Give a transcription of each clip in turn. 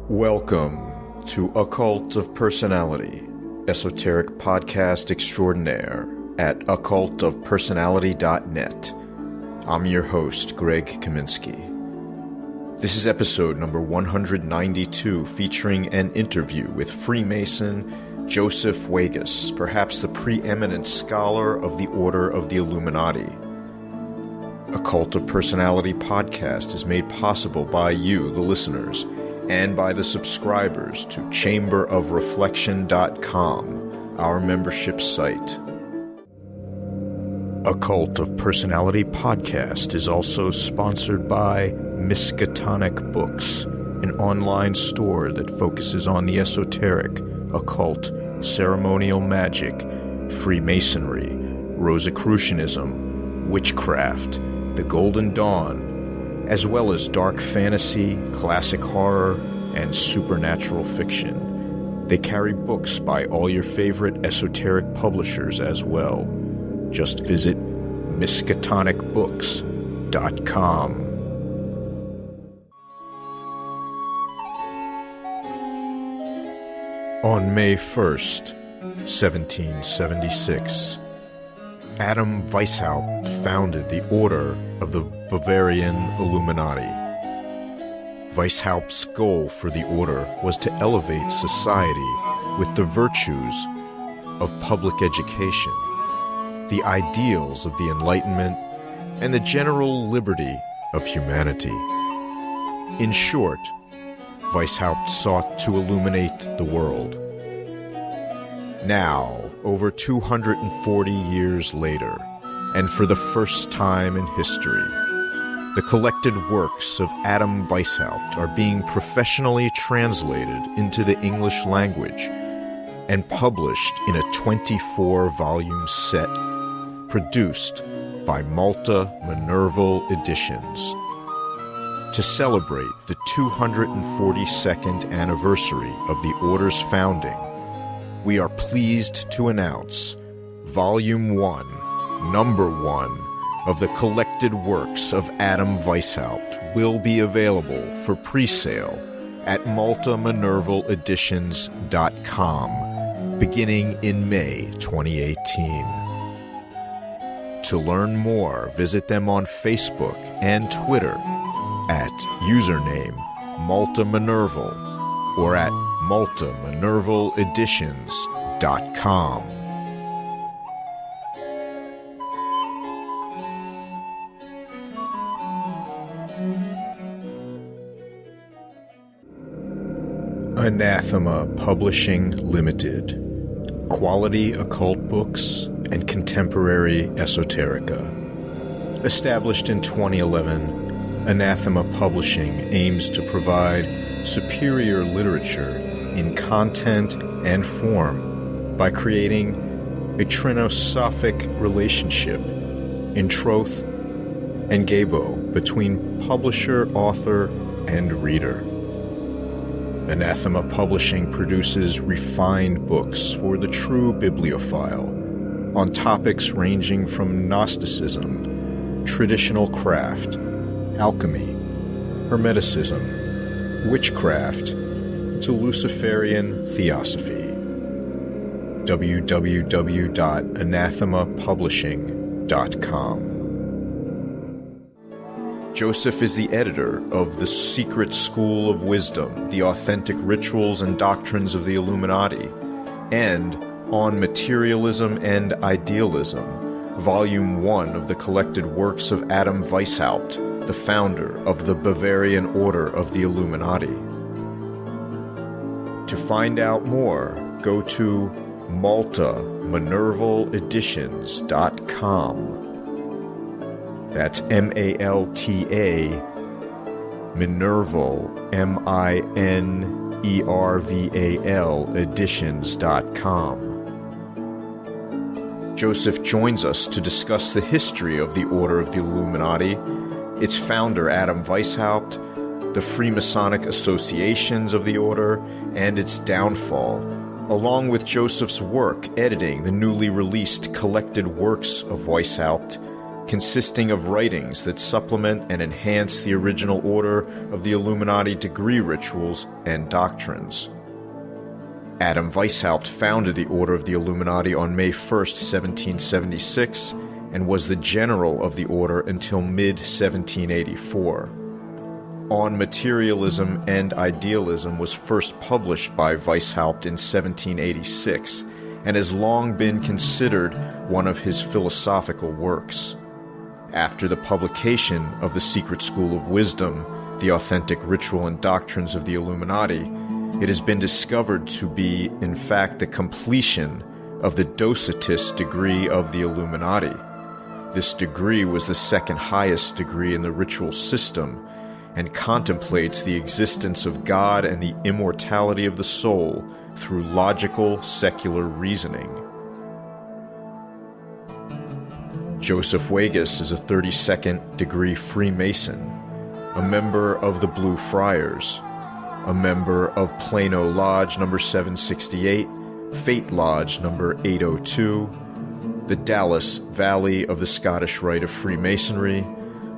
Welcome to Occult of Personality, esoteric podcast extraordinaire at occultofpersonality.net. I'm your host, Greg Kaminsky. This is episode number 192, featuring an interview with Freemason Josef Wäges, perhaps the preeminent scholar of the Order of the Illuminati. Occult of Personality podcast is made possible by you, the listeners, and by the subscribers to chamberofreflection.com, our membership site. Occult of Personality podcast is also sponsored by Miskatonic Books, an online store that focuses on the esoteric, occult, ceremonial magic, Freemasonry, Rosicrucianism, witchcraft, the Golden Dawn, as well as dark fantasy, classic horror, and supernatural fiction. They carry books by all your favorite esoteric publishers as well. Just visit miskatonicbooks.com. On May 1st, 1776, Adam Weishaupt founded the Order of the Bavarian Illuminati. Weishaupt's goal for the order was to elevate society with the virtues of public education, the ideals of the Enlightenment, and the general liberty of humanity. In short, Weishaupt sought to illuminate the world. Now, over 240 years later, and for the first time in history, the collected works of Adam Weishaupt are being professionally translated into the English language and published in a 24-volume set produced by Malta Minerval Editions. To celebrate the 242nd anniversary of the Order's founding, we are pleased to announce Volume 1, Number 1 of the collected works of Adam Weishaupt will be available for pre-sale at maltaminervaleditions.com beginning in May 2018. To learn more, visit them on Facebook and Twitter at username Malta Minerval or at maltaminervaleditions.com. Anathema Publishing Limited. Quality occult books and contemporary esoterica. Established in 2011, Anathema Publishing aims to provide superior literature in content and form by creating a trinosophic relationship in troth and gabo between publisher, author, and reader. Anathema Publishing produces refined books for the true bibliophile on topics ranging from Gnosticism, traditional craft, alchemy, Hermeticism, witchcraft, to Luciferian theosophy. www.anathemapublishing.com. Josef is the editor of The Secret School of Wisdom, The Authentic Rituals and Doctrines of the Illuminati, and on Materialism and Idealism, Volume 1 of the collected works of Adam Weishaupt, the founder of the Bavarian Order of the Illuminati. To find out more, go to maltaminervaleditions.com. That's M-A-L-T-A, Minerval, M-I-N-E-R-V-A-L, editions.com. Josef joins us to discuss the history of the Order of the Illuminati, its founder Adam Weishaupt, the Freemasonic associations of the Order, and its downfall, along with Josef's work editing the newly released collected works of Weishaupt, consisting of writings that supplement and enhance the original order of the Illuminati degree rituals and doctrines. Adam Weishaupt founded the Order of the Illuminati on May 1st, 1776, and was the general of the order until mid-1784. On Materialism and Idealism was first published by Weishaupt in 1786, and has long been considered one of his philosophical works. After the publication of The Secret School of Wisdom, the Authentic Ritual and Doctrines of the Illuminati, it has been discovered to be, in fact, the completion of the Docetist degree of the Illuminati. This degree was the second highest degree in the ritual system, and contemplates the existence of God and the immortality of the soul through logical, secular reasoning. Josef Wäges is a 32nd degree Freemason, a member of the Blue Friars, a member of Plano Lodge number 768, Fate Lodge number 802, the Dallas Valley of the Scottish Rite of Freemasonry,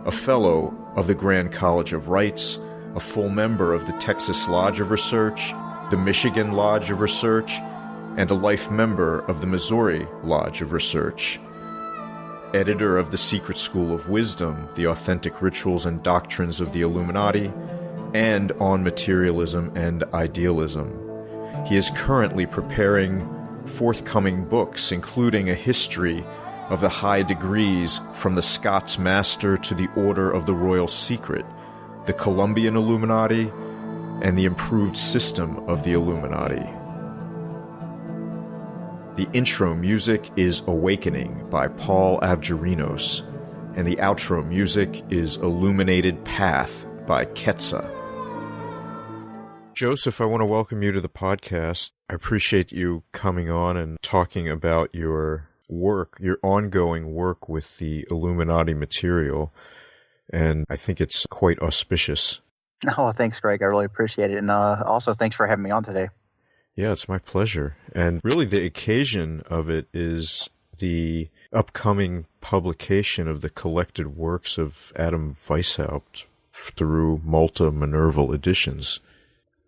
a fellow of the Grand College of Rites, a full member of the Texas Lodge of Research, the Michigan Lodge of Research, and a life member of the Missouri Lodge of Research. Editor of the Secret School of Wisdom, the Authentic Rituals and Doctrines of the Illuminati, and on Materialism and Idealism. He is currently preparing forthcoming books, including a history of the high degrees from the Scots Master to the Order of the Royal Secret, the Columbian Illuminati, and the improved system of the Illuminati. The intro music is Awakening by Paul Avgerinos, and the outro music is Illuminated Path by Ketsa. Joseph, I want to welcome you to the podcast. I appreciate you coming on and talking about your work, your ongoing work with the Illuminati material, and I think it's quite auspicious. Oh, thanks, Greg. I really appreciate it, and also thanks for having me on today. Yeah, it's my pleasure. And really the occasion of it is the upcoming publication of the collected works of Adam Weishaupt through Malta Minerval Editions.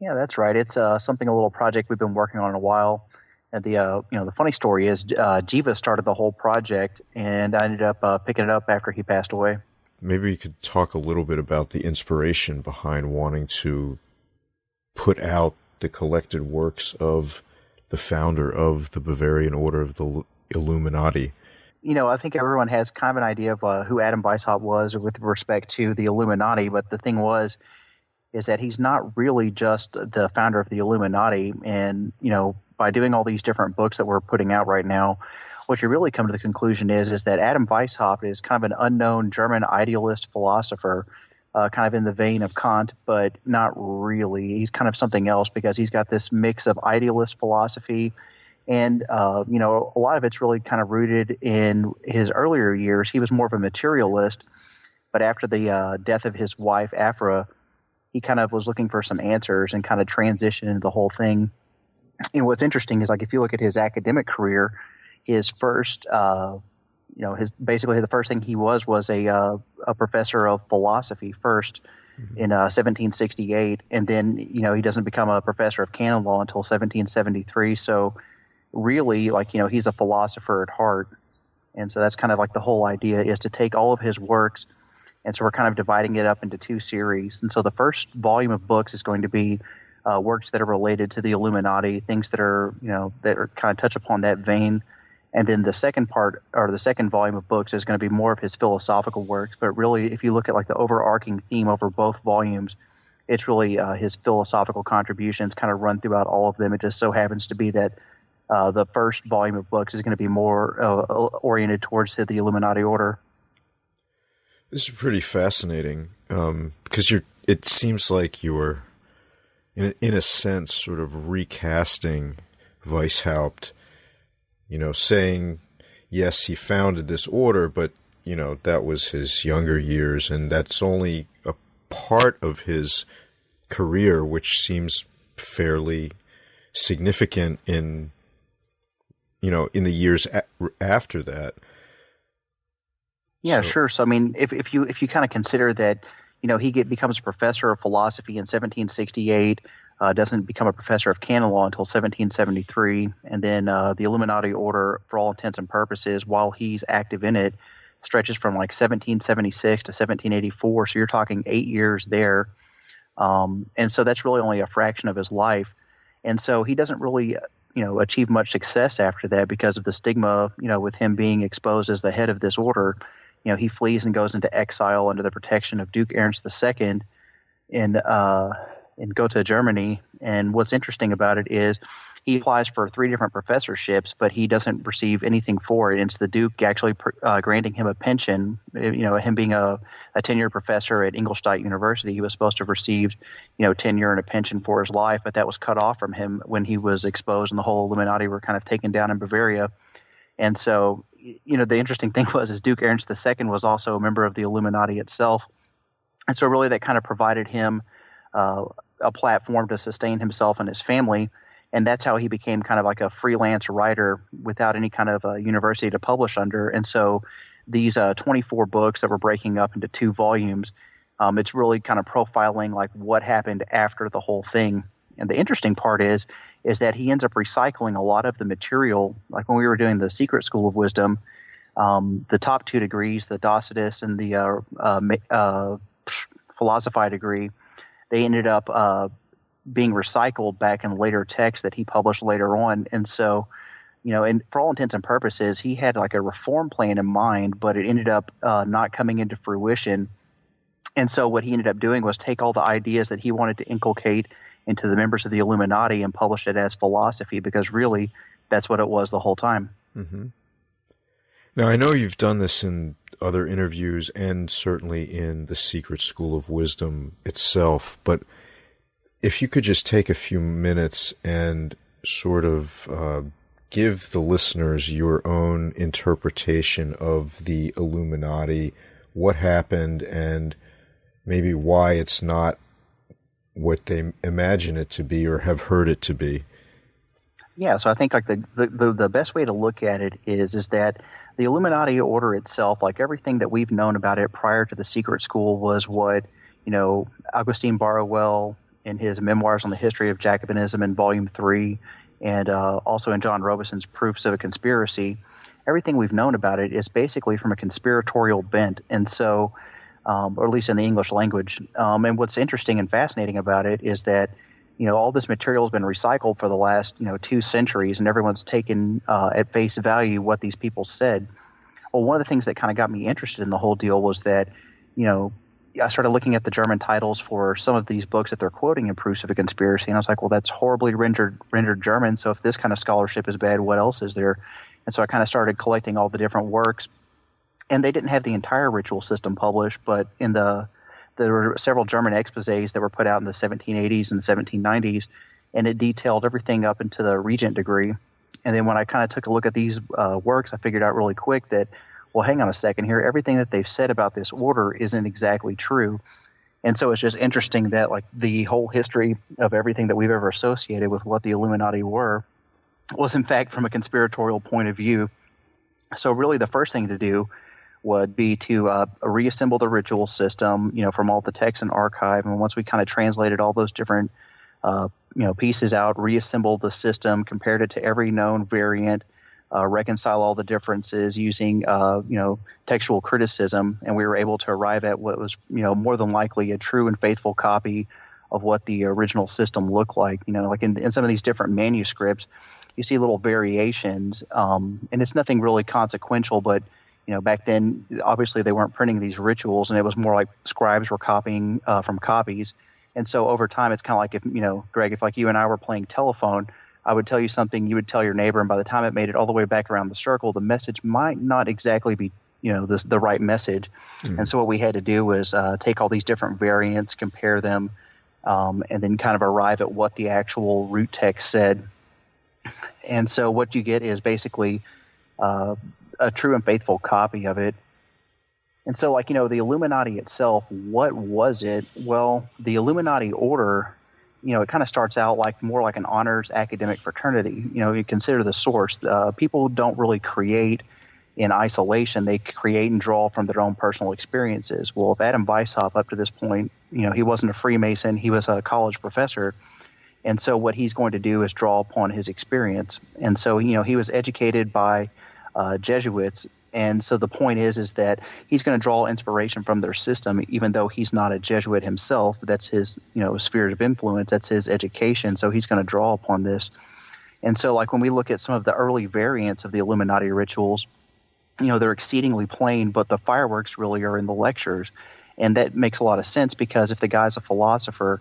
Yeah, that's right. It's something, a little project we've been working on a while. And the funny story is Jiva started the whole project, and I ended up picking it up after he passed away. Maybe you could talk a little bit about the inspiration behind wanting to put out the collected works of the founder of the Bavarian Order of the Illuminati. I think everyone has kind of an idea of who Adam Weishaupt was with respect to the Illuminati, but the thing is that he's not really just the founder of the Illuminati. And, by doing all these different books that we're putting out right now, what you really come to the conclusion is that Adam Weishaupt is kind of an unknown German idealist philosopher, kind of in the vein of Kant, but not really. He's kind of something else because he's got this mix of idealist philosophy. And, a lot of it's really kind of rooted in his earlier years. He was more of a materialist, but after the death of his wife, Afra, he kind of was looking for some answers and kind of transitioned into the whole thing. And what's interesting is, like, if you look at his academic career, his first, the first thing he was a professor of philosophy first in 1768, and then he doesn't become a professor of canon law until 1773. So really, he's a philosopher at heart, and so that's kind of like the whole idea is to take all of his works, and so we're kind of dividing it up into two series. And so the first volume of books is going to be works that are related to the Illuminati, things that are kind of touch upon that vein. And then the second part, or the second volume of books, is going to be more of his philosophical works. But really, if you look at the overarching theme over both volumes, it's really his philosophical contributions kind of run throughout all of them. It just so happens to be that the first volume of books is going to be more oriented towards the Illuminati order. This is pretty fascinating because it seems like you're, in a sense, sort of recasting Weishaupt. Saying, yes, he founded this order, but, that was his younger years, and that's only a part of his career, which seems fairly significant in the years after that. Yeah, So, sure. So I mean, if you kind of consider that, he becomes a professor of philosophy in 1768, doesn't become a professor of canon law until 1773, and then the Illuminati order, for all intents and purposes, while he's active in it, stretches from like 1776 to 1784. So you're talking 8 years there, and so that's really only a fraction of his life. And so he doesn't really, achieve much success after that because of the stigma, with him being exposed as the head of this order. He flees and goes into exile under the protection of Duke Ernst II in Gotha, Germany. And what's interesting about it is he applies for 3 different professorships, but he doesn't receive anything for it. It's the Duke actually granting him a pension. Him being a tenured professor at Ingolstadt University, he was supposed to have received, tenure and a pension for his life, but that was cut off from him when he was exposed and the whole Illuminati were kind of taken down in Bavaria. And so, the interesting thing is Duke Ernst II was also a member of the Illuminati itself. And so really that kind of provided him a platform to sustain himself and his family. And that's how he became kind of like a freelance writer without any kind of university to publish under. And so these 24 books that were breaking up into 2 volumes, it's really kind of profiling like what happened after the whole thing. And the interesting part is that he ends up recycling a lot of the material. Like when we were doing the Secret School of Wisdom, the top 2 degrees, the Docetist and the Philosophy degree, they ended up being recycled back in later texts that he published later on. And so, and for all intents and purposes, he had like a reform plan in mind, but it ended up not coming into fruition. And so what he ended up doing was take all the ideas that he wanted to inculcate into the members of the Illuminati and publish it as philosophy, because really that's what it was the whole time. mm-hmm. Now, I know you've done this in other interviews and certainly in the Secret School of Wisdom itself, but if you could just take a few minutes and sort of give the listeners your own interpretation of the Illuminati, what happened, and maybe why it's not what they imagine it to be or have heard it to be. Yeah, so I think like the best way to look at it is that the Illuminati order itself, like everything that we've known about it prior to the Secret School, was what, Augustine Barruel in his Memoirs on the History of Jacobinism in Volume 3, and also in John Robeson's Proofs of a Conspiracy, everything we've known about it is basically from a conspiratorial bent. And so, or at least in the English language. And what's interesting and fascinating about it is that, all this material has been recycled for the last, 2 centuries, and everyone's taken at face value what these people said. Well, one of the things that kind of got me interested in the whole deal was that, I started looking at the German titles for some of these books that they're quoting in Proofs of a Conspiracy, and I was like, well, that's horribly rendered German, so if this kind of scholarship is bad, what else is there? And so I kind of started collecting all the different works, and they didn't have the entire ritual system published, but there were several German exposés that were put out in the 1780s and 1790s, and it detailed everything up into the Regent degree. And then when I kind of took a look at these works, I figured out really quick that, well, hang on a second here. Everything that they've said about this order isn't exactly true. And so it's just interesting that like the whole history of everything that we've ever associated with what the Illuminati were was in fact from a conspiratorial point of view. So really the first thing to do would be to reassemble the ritual system, from all the text and archive. And once we kind of translated all those different, pieces out, reassembled the system, compared it to every known variant, reconcile all the differences using, textual criticism, and we were able to arrive at what was, more than likely a true and faithful copy of what the original system looked like. Like in some of these different manuscripts, you see little variations, and it's nothing really consequential, but back then, obviously they weren't printing these rituals, and it was more like scribes were copying from copies. And so over time, it's kind of like if, Greg, if like you and I were playing telephone, I would tell you something, you would tell your neighbor, and by the time it made it all the way back around the circle, the message might not exactly be, the right message. Mm-hmm. And so what we had to do was take all these different variants, compare them, and then kind of arrive at what the actual root text said. And so what you get is basically a true and faithful copy of it. And so, like, the Illuminati itself, what was it? Well, the Illuminati order, it kind of starts out like more like an honors academic fraternity. You consider the source. People don't really create in isolation, they create and draw from their own personal experiences. Well, if Adam Weishaupt, up to this point, he wasn't a Freemason, he was a college professor. And so what he's going to do is draw upon his experience. And so, he was educated by Jesuits. And so the point is that he's going to draw inspiration from their system, even though he's not a Jesuit himself. That's his, sphere of influence. That's his education. So he's going to draw upon this. And so, like, when we look at some of the early variants of the Illuminati rituals, they're exceedingly plain, but the fireworks really are in the lectures. And that makes a lot of sense, because if the guy's a philosopher,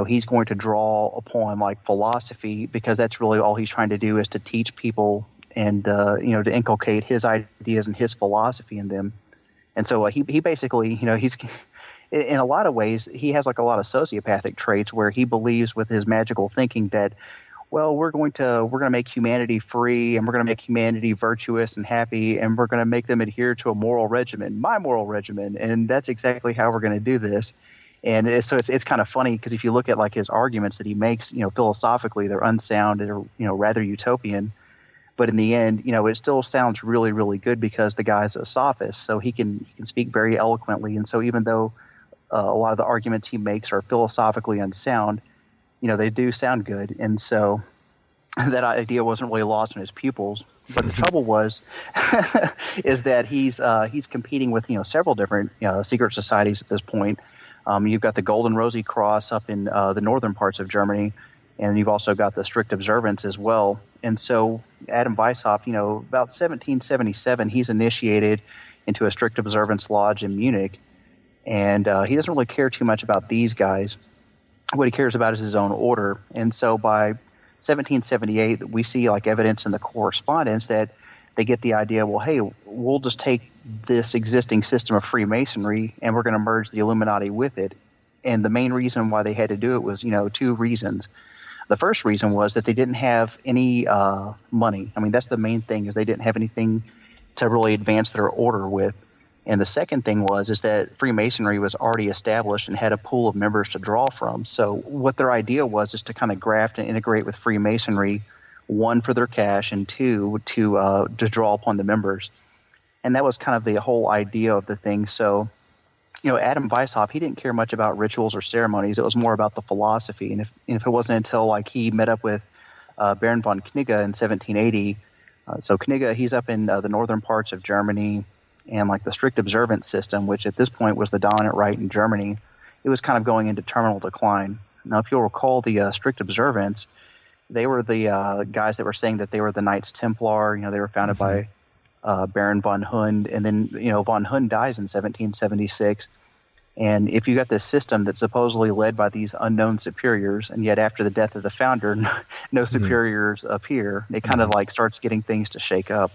he's going to draw upon, like, philosophy, because that's really all he's trying to do, is to teach people and, to inculcate his ideas and his philosophy in them. And so he basically, he's, in a lot of ways, he has, like, a lot of sociopathic traits, where he believes with his magical thinking that, well, we're going to make humanity free, and we're going to make humanity virtuous and happy, and we're going to make them adhere to a moral regimen, my moral regimen, and that's exactly how we're going to do this. And it's kind of funny, because if you look at, like, his arguments that he makes, philosophically, they're unsound and, rather utopian. But in the end, it still sounds really, really good, because the guy's a sophist, so he can speak very eloquently. And so even though a lot of the arguments he makes are philosophically unsound, they do sound good. And so that idea wasn't really lost on his pupils. But the trouble was is that he's competing with, several different secret societies at this point. You've got the Golden Rosy Cross up in the northern parts of Germany, and you've also got the strict observance as well. And so Adam Weishaupt, about 1777, he's initiated into a strict observance lodge in Munich, and he doesn't really care too much about these guys. What he cares about is his own order. And so by 1778, we see, like, evidence in the correspondence that they get the idea, well, hey, we'll just take this existing system of Freemasonry and we're going to merge the Illuminati with it. And the main reason why they had to do it was, two reasons. The first reason was that they didn't have any money. I mean, that's the main thing, is they didn't have anything to really advance their order with. And the second thing is that Freemasonry was already established and had a pool of members to draw from. So what their idea was is to kind of graft and integrate with Freemasonry, one, for their cash, and two, to draw upon the members. And that was kind of the whole idea of the thing. So, Adam Weishaupt, he didn't care much about rituals or ceremonies. It was more about the philosophy. And if it wasn't until, like, he met up with Baron von Knigge in 1780. So Knigge, he's up in the northern parts of Germany, and, like, the strict observance system, which at this point was the dominant rite in Germany, it was kind of going into terminal decline. Now, if you'll recall, the strict observance, they were the guys that were saying that they were the Knights Templar. They were founded by Baron von Hund, and then, von Hund dies in 1776. And if you got this system that's supposedly led by these unknown superiors, and yet after the death of the founder, no superiors appear, it kind of, like, starts getting things to shake up.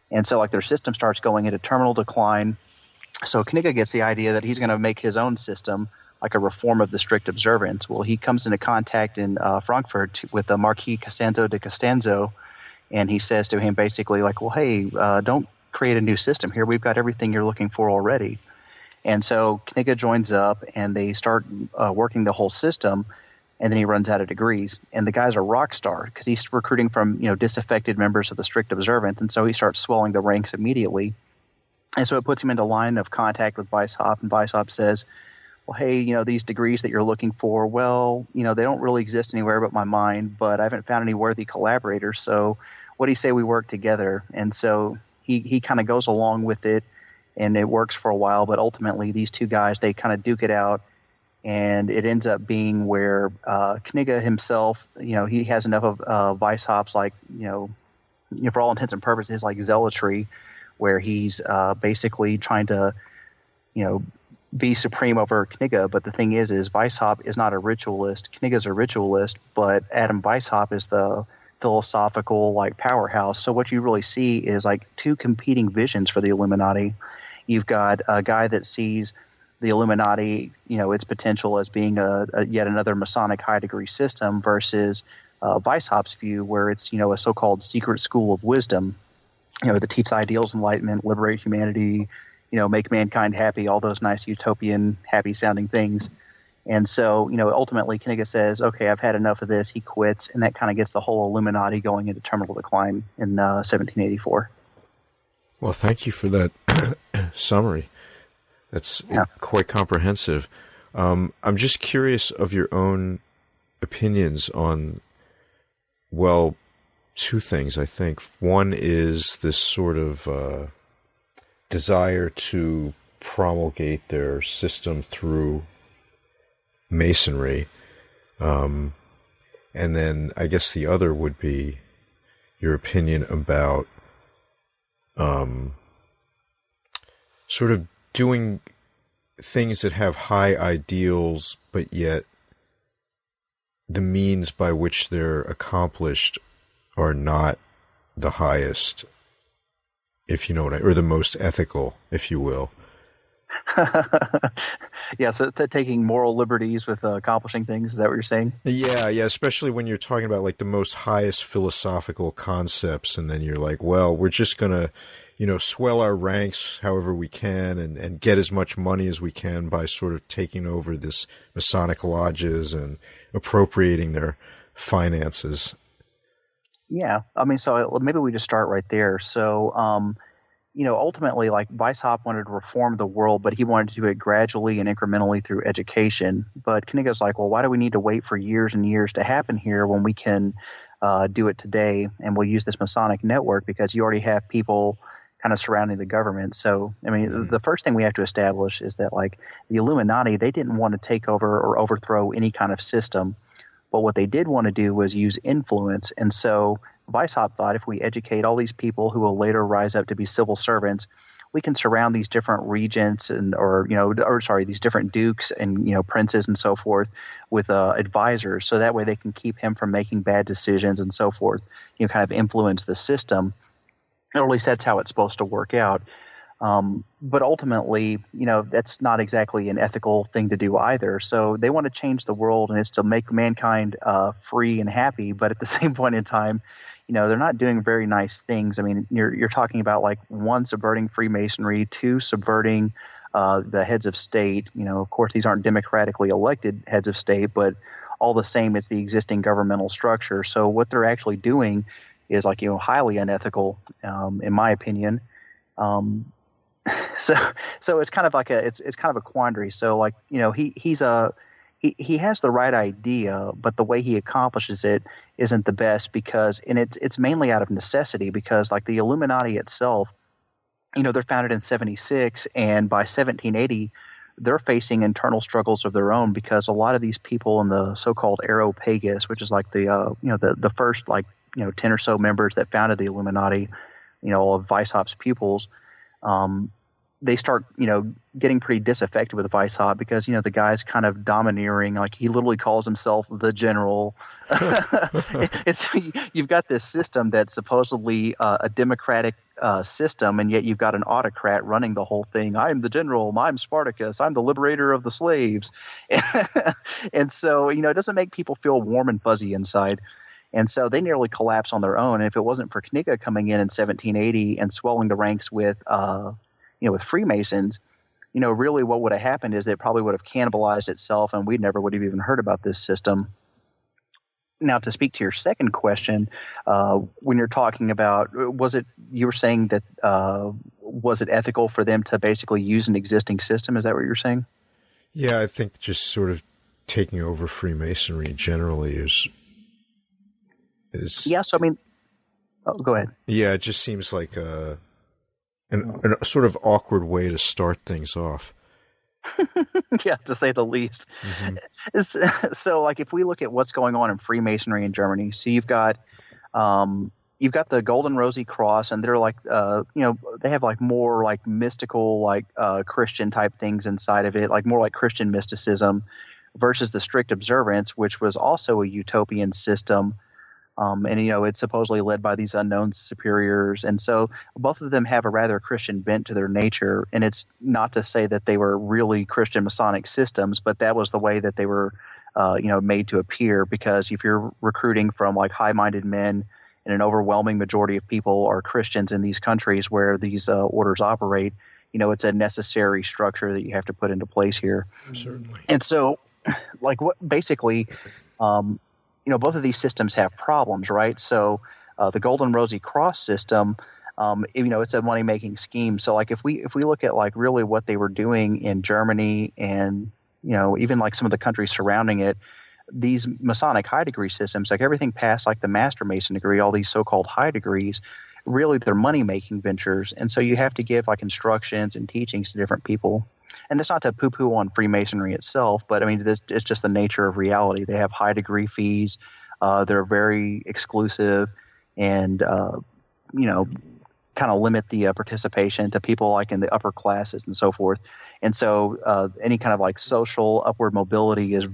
And so, like, their system starts going into terminal decline. So Knigge gets the idea that he's going to make his own system, like a reform of the strict observance. Well, he comes into contact in Frankfurt with the Marquis Costanzo de Costanzo, and he says to him basically, like, well, hey, don't create a new system here. We've got everything you're looking for already. And so Knigge joins up, and they start working the whole system, and then he runs out of degrees. And the guy's a rock star, because he's recruiting from, disaffected members of the strict observance, and so he starts swelling the ranks immediately. And so it puts him into line of contact with Weishaupt, and Weishaupt says, well, hey, these degrees that you're looking for, well, they don't really exist anywhere but my mind, but I haven't found any worthy collaborators, so what do you say we work together? And so he kind of goes along with it, and it works for a while, but ultimately these two guys, they kind of duke it out. And it ends up being where Knigge himself, he has enough of Weishaupt's, like, for all intents and purposes, like, zealotry, where he's basically trying to, be supreme over Knigge. But the thing is Weishaupt is not a ritualist. Knigge's a ritualist, but Adam Weishaupt is the philosophical, like, powerhouse. So what you really see is, like, two competing visions for the Illuminati. You've got a guy that sees the Illuminati, its potential as being a yet another Masonic high-degree system, versus Weishaupt's view, where it's, a so-called secret school of wisdom, that teach ideals, enlightenment, liberate humanity, make mankind happy, all those nice utopian, happy-sounding things. And so, ultimately Knigge says, okay, I've had enough of this. He quits, and that kind of gets the whole Illuminati going into terminal decline in 1784. Well, thank you for that summary. That's quite comprehensive. I'm just curious of your own opinions on, well, two things, I think. One is this sort of desire to promulgate their system through Masonry. And then I guess the other would be your opinion about sort of doing things that have high ideals, but yet the means by which they're accomplished are not the highest, if you know what or the most ethical, if you will. Yeah, so taking moral liberties with accomplishing things, is that what you're saying? Yeah, especially when you're talking about like the most highest philosophical concepts, and then you're like, well, we're just going to, swell our ranks however we can and get as much money as we can by sort of taking over this Masonic lodges and appropriating their finances. Yeah, I mean, so maybe we just start right there. So, ultimately, like Weishaupt wanted to reform the world, but he wanted to do it gradually and incrementally through education. But Kniga's like, well, why do we need to wait for years and years to happen here when we can do it today? And we'll use this Masonic network because you already have people kind of surrounding the government. So, I mean, the first thing we have to establish is that, like, the Illuminati, they didn't want to take over or overthrow any kind of system. But what they did want to do was use influence. And so Weishaupt thought if we educate all these people who will later rise up to be civil servants, we can surround these different regents these different dukes and, princes and so forth with advisors. So that way they can keep him from making bad decisions and so forth, kind of influence the system. Or at least that's how it's supposed to work out. But ultimately, that's not exactly an ethical thing to do either. So they want to change the world, and it's to make mankind free and happy. But at the same point in time, they're not doing very nice things. I mean, you're talking about, like, one, subverting Freemasonry, two, subverting the heads of state. Of course, these aren't democratically elected heads of state, but all the same, it's the existing governmental structure. So what they're actually doing is, like, highly unethical, in my opinion. So it's kind of like it's kind of a quandary. So, like, he has the right idea, but the way he accomplishes it isn't the best because it's mainly out of necessity because, like, the Illuminati itself, they're founded in 76, and by 1780 they're facing internal struggles of their own because a lot of these people in the so-called Areopagus, which is like the first, like, 10 or so members that founded the Illuminati, all of Weishaupt's pupils, they start, getting pretty disaffected with Weishaupt because, the guy's kind of domineering. Like, he literally calls himself the general. You've got this system that's supposedly a democratic system, and yet you've got an autocrat running the whole thing. I'm the general. I'm Spartacus. I'm the liberator of the slaves. And so, it doesn't make people feel warm and fuzzy inside. And so they nearly collapse on their own. And if it wasn't for Kniga coming in 1780 and swelling the ranks with Freemasons, really what would have happened is it probably would have cannibalized itself, and we never would have even heard about this system. Now, to speak to your second question, when you're talking about, you were saying that, was it ethical for them to basically use an existing system? Is that what you're saying? Yeah, I think just sort of taking over Freemasonry generally is yeah. So, I mean, go ahead. Yeah, it just seems like a sort of awkward way to start things off. Yeah, to say the least. Mm-hmm. So, like, if we look at what's going on in Freemasonry in Germany, so you've got the Golden Rosy Cross, and they're like, they have, like, more, like, mystical, like, Christian type things inside of it, like more like Christian mysticism, versus the strict observance, which was also a utopian system. And, it's supposedly led by these unknown superiors. And so both of them have a rather Christian bent to their nature. And it's not to say that they were really Christian Masonic systems, but that was the way that they were, made to appear. Because if you're recruiting from, like, high-minded men, and an overwhelming majority of people are Christians in these countries where these orders operate, it's a necessary structure that you have to put into place here. Certainly. And so, like, what basically, both of these systems have problems, right? So the Golden Rosy Cross system, It's a money making scheme. So like if we look at like really what they were doing in Germany and even like some of the countries surrounding it, these Masonic high degree systems, like everything past like the Master Mason degree, all these so-called high degrees, really they're money-making ventures. And so you have to give like instructions and teachings to different people. And that's not to poo-poo on Freemasonry itself, but I mean, it's just the nature of reality. They have high degree fees. They're very exclusive and, kind of limit the participation to people like in the upper classes and so forth. And so any kind of like social upward mobility is,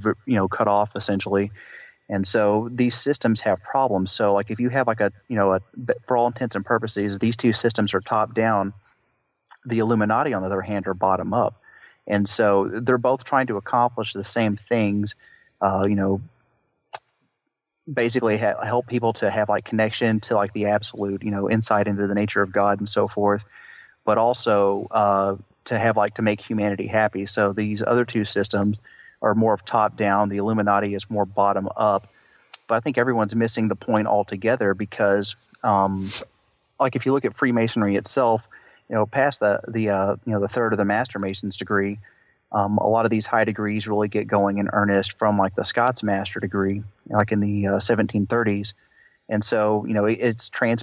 cut off essentially. And so these systems have problems. So like if you have like for all intents and purposes, these two systems are top down. The Illuminati, on the other hand, are bottom up. And so they're both trying to accomplish the same things, basically help people to have like connection to like the absolute, insight into the nature of God and so forth, but also to have like to make humanity happy. So these other two systems are more of top down. The Illuminati is more bottom up. But I think everyone's missing the point altogether because, like if you look at Freemasonry itself, past the third of the Master Mason's degree, a lot of these high degrees really get going in earnest from like the Scots Master degree, like in the 1730s. And so,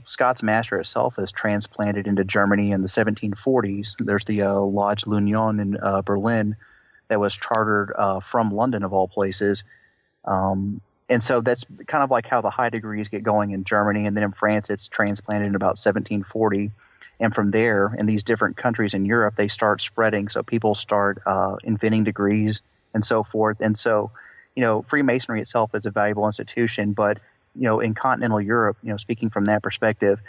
Scots Master itself is transplanted into Germany in the 1740s. There's the Lodge l'Union in Berlin that was chartered from London, of all places. And so that's kind of like how the high degrees get going in Germany. And then in France, it's transplanted in about 1740. And from there, in these different countries in Europe, they start spreading. So people start inventing degrees and so forth. And so, Freemasonry itself is a valuable institution. But, in continental Europe, speaking from that perspective,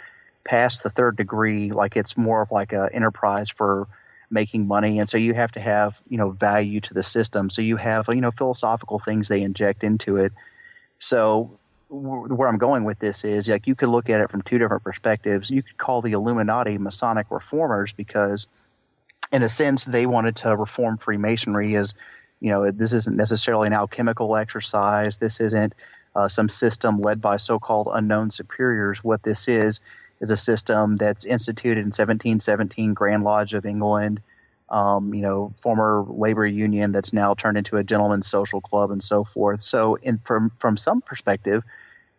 past the third degree, like it's more of like an enterprise for making money. And so you have to have, value to the system. So you have, philosophical things they inject into it. So where I'm going with this is like you could look at it from two different perspectives. You could call the Illuminati Masonic reformers because in a sense they wanted to reform Freemasonry as, this isn't necessarily an alchemical exercise. This isn't some system led by so-called unknown superiors. What this is a system that's instituted in 1717 Grand Lodge of England, former labor union that's now turned into a gentleman's social club and so forth. So from some perspective,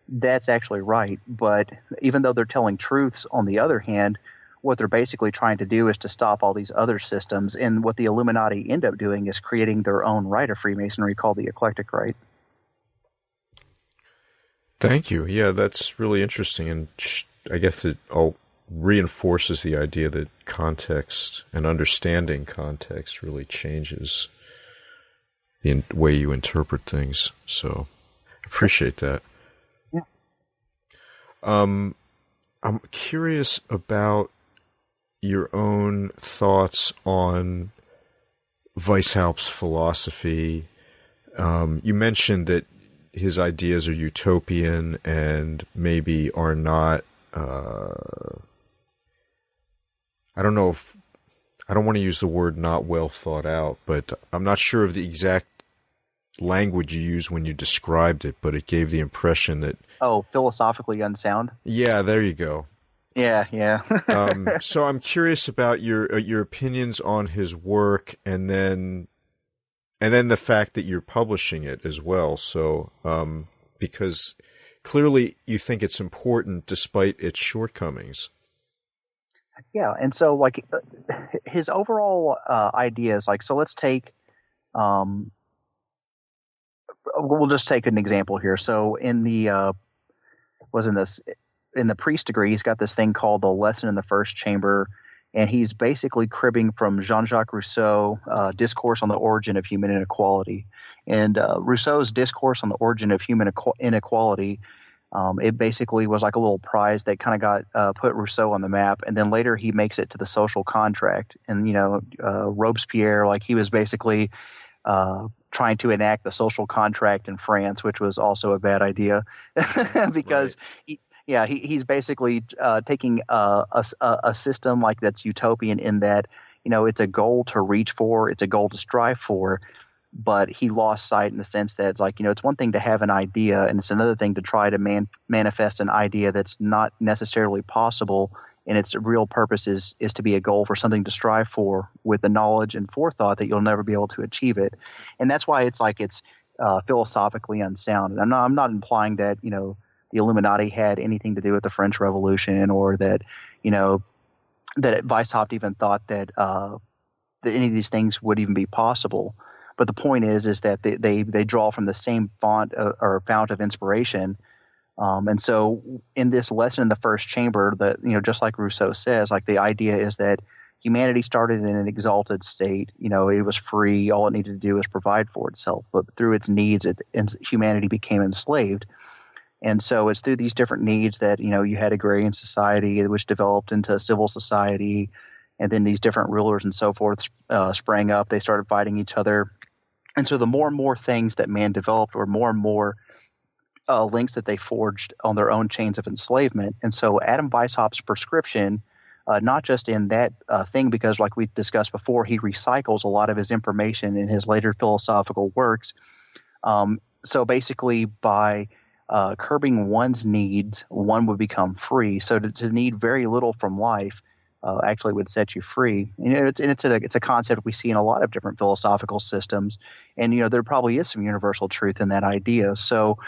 that's actually right. But even though they're telling truths, on the other hand, what they're basically trying to do is to stop all these other systems. And what the Illuminati end up doing is creating their own rite of Freemasonry called the Eclectic Rite. Thank you. Yeah, that's really interesting. And I guess it all reinforces the idea that context and understanding context really changes the way you interpret things. So I appreciate that. Yeah. I'm curious about your own thoughts on Weishaupt's philosophy. You mentioned that his ideas are utopian and maybe are not I don't want to use the word not well thought out, but I'm not sure of the exact language you used when you described it, but it gave the impression that... Oh, philosophically unsound? Yeah, there you go. Yeah. So I'm curious about your opinions on his work and then the fact that you're publishing it as well. So, because clearly you think it's important despite its shortcomings. Yeah, and so like his overall ideas, like so let's take, we'll just take an example here. So in the in the priest degree, he's got this thing called the Lesson in the First Chamber, and he's basically cribbing from Jean-Jacques Rousseau, Discourse on the Origin of Human Inequality. And Rousseau's Discourse on the Origin of Human Inequality, it basically was like a little prize that kind of got put Rousseau on the map, and then later he makes it to the social contract. And Robespierre, like he was basically trying to enact the social contract in France, which was also a bad idea because he's basically taking a system like that's utopian in that it's a goal to reach for, it's a goal to strive for. But he lost sight in the sense that it's like, it's one thing to have an idea and it's another thing to try to manifest an idea that's not necessarily possible and its real purpose is to be a goal for something to strive for with the knowledge and forethought that you'll never be able to achieve it. And that's why it's philosophically unsound. And I'm not implying that, the Illuminati had anything to do with the French Revolution, or that, that Weishaupt even thought that any of these things would even be possible. But the point is that they draw from the same font or fount of inspiration. And so in this lesson in the first chamber, that, just like Rousseau says, like the idea is that humanity started in an exalted state. It was free. All it needed to do was provide for itself. But through its needs, humanity became enslaved. And so it's through these different needs that, you had agrarian society, which developed into civil society. And then these different rulers and so forth sprang up. They started fighting each other. And so the more and more things that man developed, or more and more links that they forged on their own chains of enslavement. And so Adam Weishaupt's prescription, not just in that thing, because like we discussed before, he recycles a lot of his information in his later philosophical works. So basically by curbing one's needs, one would become free. So to need very little from life actually would set you free. It's a concept we see in a lot of different philosophical systems, and there probably is some universal truth in that idea. So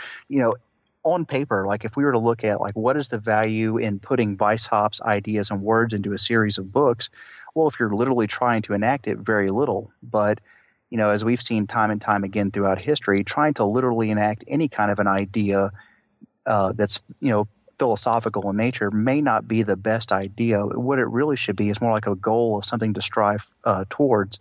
on paper, like if we were to look at like what is the value in putting Weishaupt's ideas and words into a series of books, well, if you're literally trying to enact it, very little. But as we've seen time and time again throughout history, trying to literally enact any kind of an idea that's philosophical in nature may not be the best idea. What it really should be is more like a goal of something to strive towards.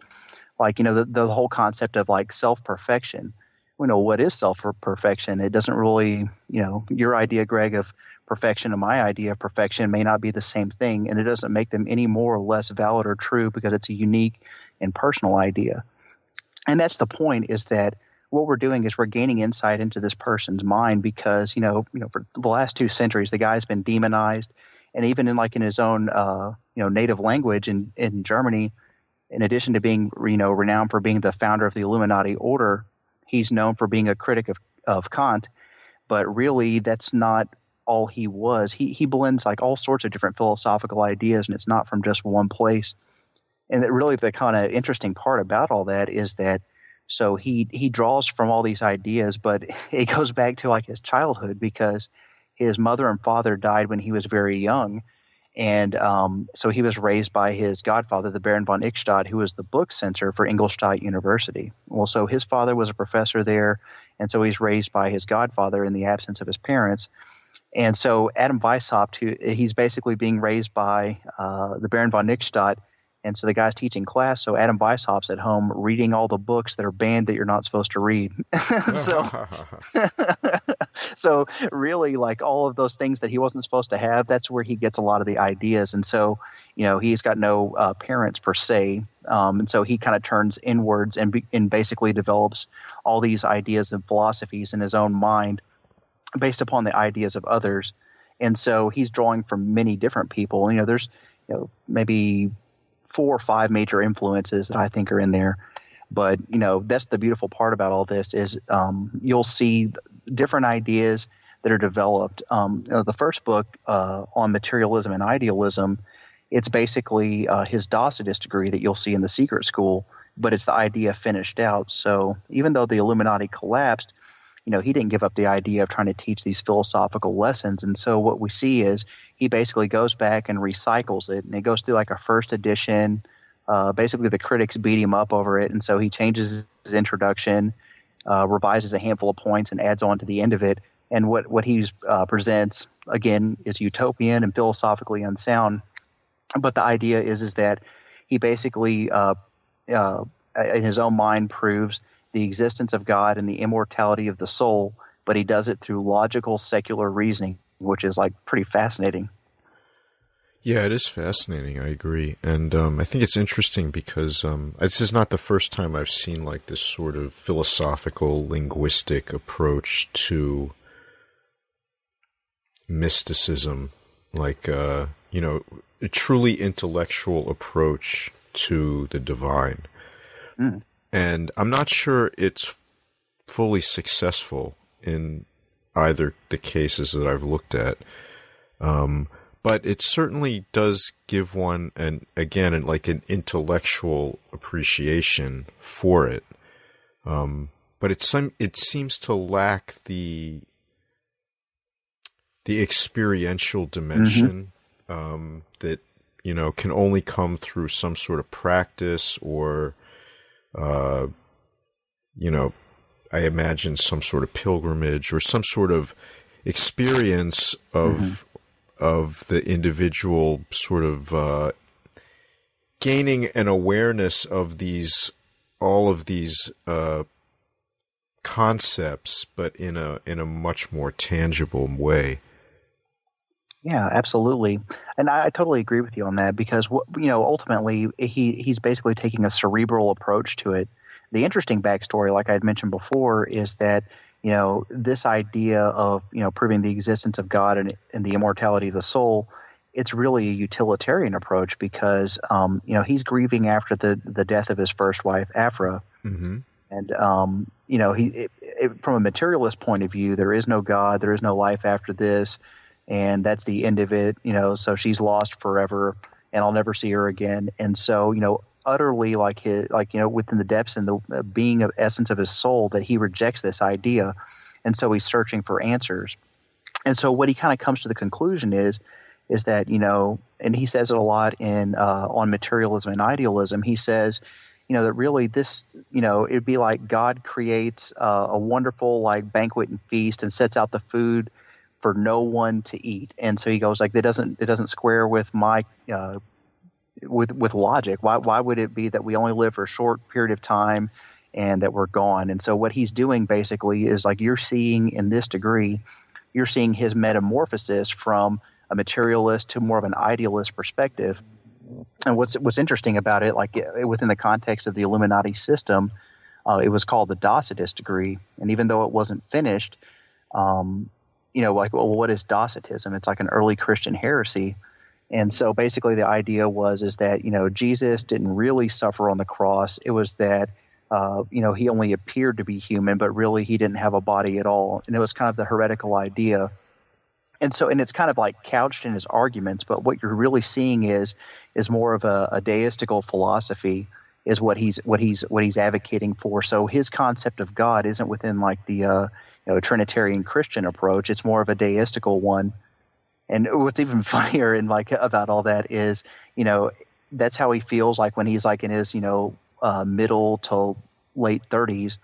Like, the whole concept of like self-perfection. We know what is self-perfection. It doesn't really, your idea, Greg, of perfection and my idea of perfection may not be the same thing, and it doesn't make them any more or less valid or true because it's a unique and personal idea. And that's the point, is that what we're doing is we're gaining insight into this person's mind because, for the last 2 centuries, the guy's been demonized. And even in his own, native language in Germany, in addition to being, renowned for being the founder of the Illuminati order, he's known for being a critic of Kant. But really, that's not all he was. He blends like all sorts of different philosophical ideas, and it's not from just one place. And that really the kind of interesting part about all that is that so he draws from all these ideas, but it goes back to like his childhood because his mother and father died when he was very young. And so he was raised by his godfather, the Baron von Ickstadt, who was the book censor for Ingolstadt University. Well, so his father was a professor there, and so he's raised by his godfather in the absence of his parents. And so Adam Weishaupt, he's basically being raised by the Baron von Ickstadt. And so the guy's teaching class, so Adam Weishaupt's at home reading all the books that are banned that you're not supposed to read. So really, like all of those things that he wasn't supposed to have, that's where he gets a lot of the ideas. And so, he's got no parents per se. And so he kind of turns inwards and basically develops all these ideas and philosophies in his own mind based upon the ideas of others. And so he's drawing from many different people. There's maybe 4 or 5 major influences that I think are in there. But, that's the beautiful part about all this is you'll see different ideas that are developed. The first book on materialism and idealism, it's basically his Docetist degree that you'll see in the secret school, but it's the idea finished out. So even though the Illuminati collapsed, he didn't give up the idea of trying to teach these philosophical lessons. And so what we see is he basically goes back and recycles it, and it goes through like a first edition. Basically, the critics beat him up over it, and so he changes his introduction, revises a handful of points, and adds on to the end of it. And what he presents, again, is utopian and philosophically unsound. But the idea is that he basically, in his own mind, proves the existence of God and the immortality of the soul, but he does it through logical, secular reasoning, which is like pretty fascinating. Yeah, it is fascinating. I agree. And I think it's interesting because this is not the first time I've seen like this sort of philosophical, linguistic approach to mysticism, like, a truly intellectual approach to the divine. Mm. And I'm not sure it's fully successful in either the cases that I've looked at. but it certainly does give one an intellectual appreciation for it. But it seems to lack the experiential dimension that can only come through some sort of practice, or I imagine some sort of pilgrimage or some sort of experience of the individual sort of gaining an awareness of all of these concepts, but in a much more tangible way. Yeah, absolutely. And I totally agree with you on that, because ultimately he's basically taking a cerebral approach to it. The interesting backstory, like I had mentioned before, is that this idea of proving the existence of God and the immortality of the soul, it's really a utilitarian approach, because he's grieving after the death of his first wife, Aphra. Mm-hmm. And from a materialist point of view, there is no God, there is no life after this, and that's the end of it. So she's lost forever, and I'll never see her again. And so utterly within the depths and the being of essence of his soul, that he rejects this idea, and so he's searching for answers. And so what he kind of comes to the conclusion is that and he says it a lot in on Materialism and Idealism. He says that really this it'd be like God creates a wonderful banquet and feast and sets out the food for no one to eat, and so he goes it doesn't square with my with logic. Why would it be that we only live for a short period of time and that we're gone? And so what he's doing basically is you're seeing in this degree, you're seeing his metamorphosis from a materialist to more of an idealist perspective. And what's interesting about it, within the context of the Illuminati system, it was called the Docetist degree. And even though it wasn't finished, what is Docetism? It's like an early Christian heresy. And so basically the idea is that, Jesus didn't really suffer on the cross. It was that, he only appeared to be human, but really he didn't have a body at all. And it was kind of the heretical idea. And it's kind of couched in his arguments, but what you're really seeing is more of a deistical philosophy is what he's advocating for. So his concept of God isn't within the Trinitarian Christian approach. It's more of a deistical one. And what's even funnier about all that is, that's how he feels when he's in his, middle to late 30s.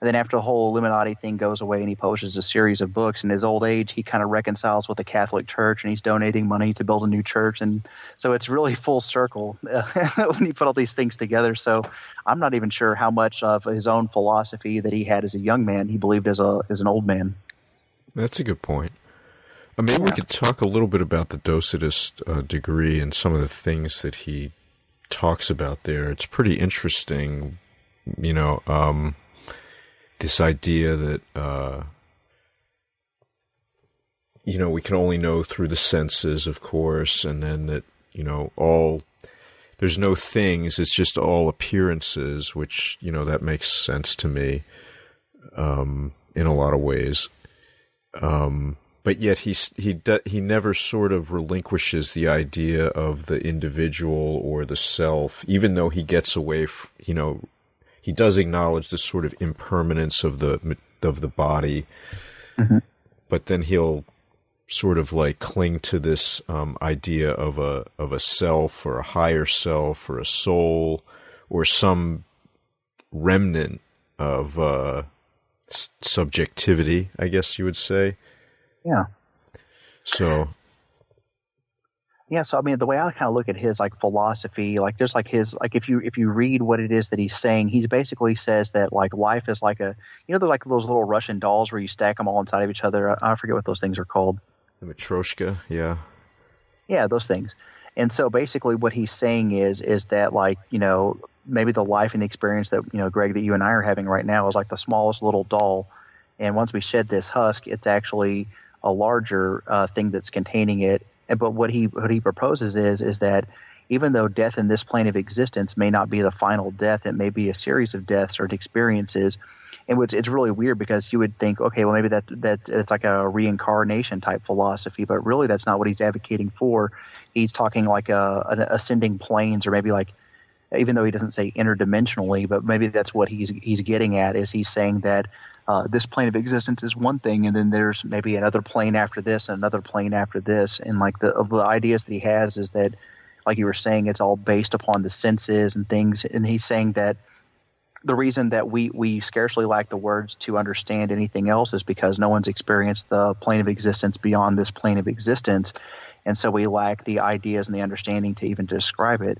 And then after the whole Illuminati thing goes away and he publishes a series of books, in his old age, he kind of reconciles with the Catholic Church and he's donating money to build a new church. And so it's really full circle when you put all these things together. So I'm not even sure how much of his own philosophy that he had as a young man he believed as an old man. That's a good point. Maybe we could talk a little bit about the Docetist degree and some of the things that he talks about there. It's pretty interesting, this idea that, we can only know through the senses, of course, and then that, there's no things, it's just all appearances, which, that makes sense to me in a lot of ways. But yet he never sort of relinquishes the idea of the individual or the self, even though he gets away he does acknowledge the sort of impermanence of the body, but then he'll sort of cling to this idea of a self or a higher self or a soul or some remnant of subjectivity, I guess you would say. Yeah. So. Yeah, so the way I kind of look at his philosophy, just his if you read what it is that he's saying, he basically says that life is they're like those little Russian dolls where you stack them all inside of each other. I forget what those things are called. The Matryoshka, yeah. Yeah, those things. And so basically what he's saying is that maybe the life and the experience that Greg, that you and I are having right now is the smallest little doll, and once we shed this husk, it's actually a larger thing that's containing it. But what he proposes is that even though death in this plane of existence may not be the final death, it may be a series of deaths or experiences, And it's really weird because you would think, okay, well, maybe that it's like a reincarnation type philosophy, but really that's not what he's advocating for. He's talking like an ascending planes, or maybe like, even though he doesn't say interdimensionally, but maybe that's what he's getting at, is he's saying that this plane of existence is one thing, and then there's maybe another plane after this and another plane after this. And like the ideas that he has is that, like you were saying, it's all based upon the senses and things. And he's saying that the reason that we scarcely lack the words to understand anything else is because no one's experienced the plane of existence beyond this plane of existence. And so we lack the ideas and the understanding to even describe it.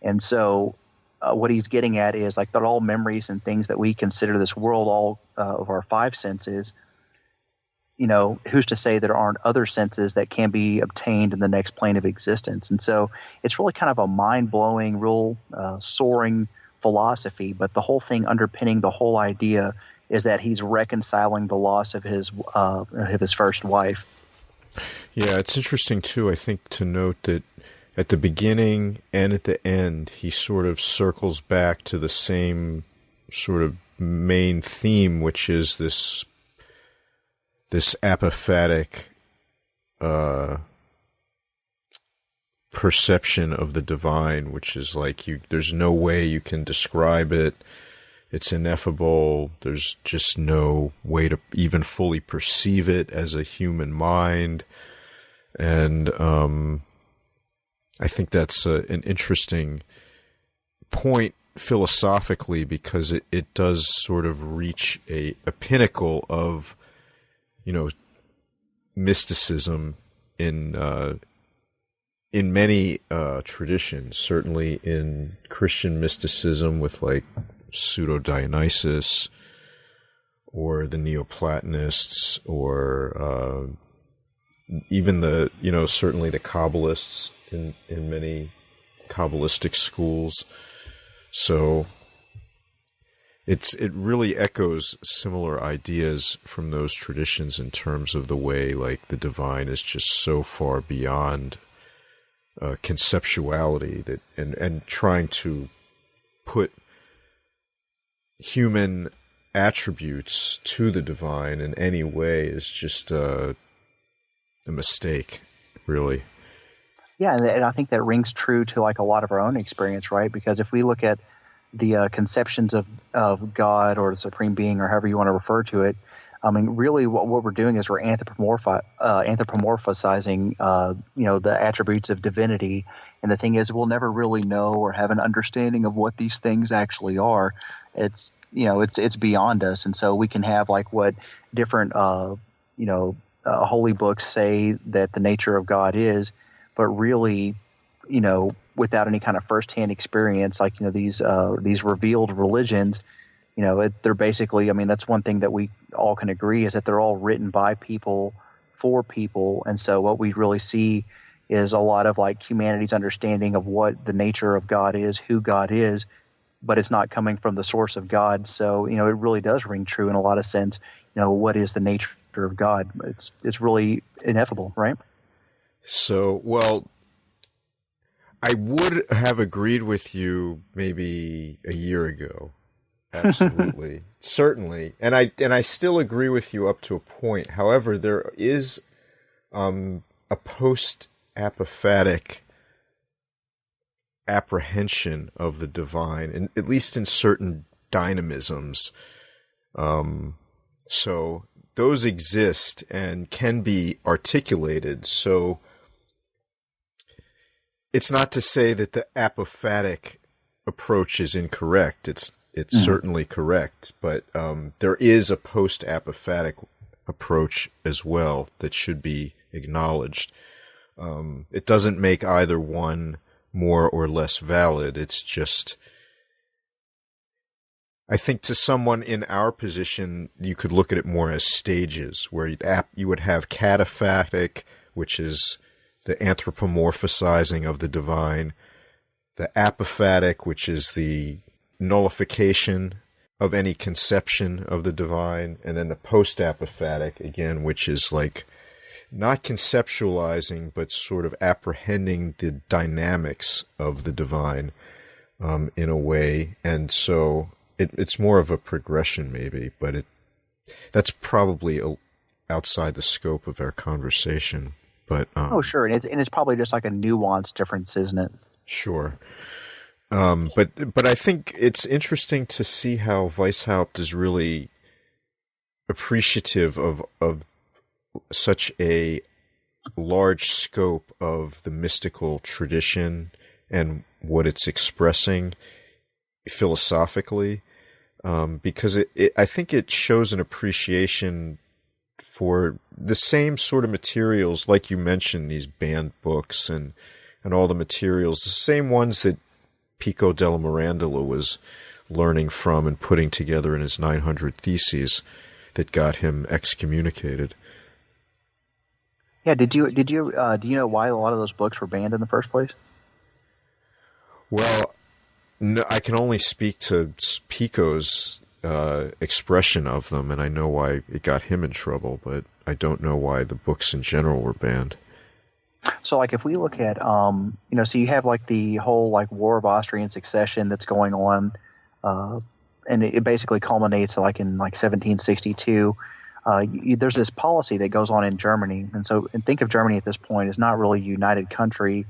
And so what he's getting at is like that all memories and things that we consider this world, all of our five senses, who's to say there aren't other senses that can be obtained in the next plane of existence? And so it's really kind of a mind-blowing, real soaring philosophy, but the whole thing underpinning the whole idea is that he's reconciling the loss of his first wife. Yeah, it's interesting too, I think, to note that at the beginning and at the end, he sort of circles back to the same sort of main theme, which is this apophatic perception of the divine, which is like there's no way you can describe it. It's ineffable. There's just no way to even fully perceive it as a human mind. And I think that's an interesting point philosophically, because it does sort of reach a pinnacle of, mysticism in many traditions, certainly in Christian mysticism with like Pseudo-Dionysus or the Neoplatonists, or even certainly the Kabbalists in many Kabbalistic schools. So it really echoes similar ideas from those traditions in terms of the way like the divine is just so far beyond conceptuality that and trying to put human attributes to the divine in any way is just a mistake, really. Yeah, and I think that rings true to like a lot of our own experience, right? Because if we look at the conceptions of God or the supreme being, or however you want to refer to it, I mean, really what we're doing is we're anthropomorphizing, the attributes of divinity. And the thing is, we'll never really know or have an understanding of what these things actually are. It's beyond us. And so we can have like what different, holy books say that the nature of God is, but really, without any kind of firsthand experience, like, these revealed religions, they're basically, I mean, that's one thing that we all can agree is that they're all written by people for people. And so what we really see is a lot of like humanity's understanding of what the nature of God is, who God is, but it's not coming from the source of God. So, it really does ring true in a lot of sense. What is the nature of God? It's really ineffable, right? So, well, I would have agreed with you maybe a year ago. Absolutely. Certainly. And I still agree with you up to a point. However, there is a post-apophatic apprehension of the divine, and at least in certain dynamisms. So those exist and can be articulated. So it's not to say that the apophatic approach is incorrect. It's certainly correct, but there is a post-apophatic approach as well that should be acknowledged. It doesn't make either one more or less valid. It's just, I think to someone in our position, you could look at it more as stages, where you would have cataphatic, which is the anthropomorphizing of the divine, the apophatic, which is the nullification of any conception of the divine, and then the post-apophatic, again, which is like not conceptualizing, but sort of apprehending the dynamics of the divine in a way. And so it's more of a progression maybe, but that's probably outside the scope of our conversation. But oh, sure, and it's probably just like a nuanced difference, isn't it? Sure. But I think it's interesting to see how Weishaupt is really appreciative of such a large scope of the mystical tradition and what it's expressing philosophically, because I think it shows an appreciation for the same sort of materials, like you mentioned, these banned books and all the materials, the same ones that Pico della Mirandola was learning from and putting together in his 900 Theses that got him excommunicated. Yeah, do you know why a lot of those books were banned in the first place? Well, no, I can only speak to Pico's expression of them, and I know why it got him in trouble, but I don't know why the books in general were banned. So, like, if we look at, so you have like the whole like War of Austrian Succession that's going on, and it basically culminates like in like 1762. There's this policy that goes on in Germany, and think of Germany at this point as not really a united country.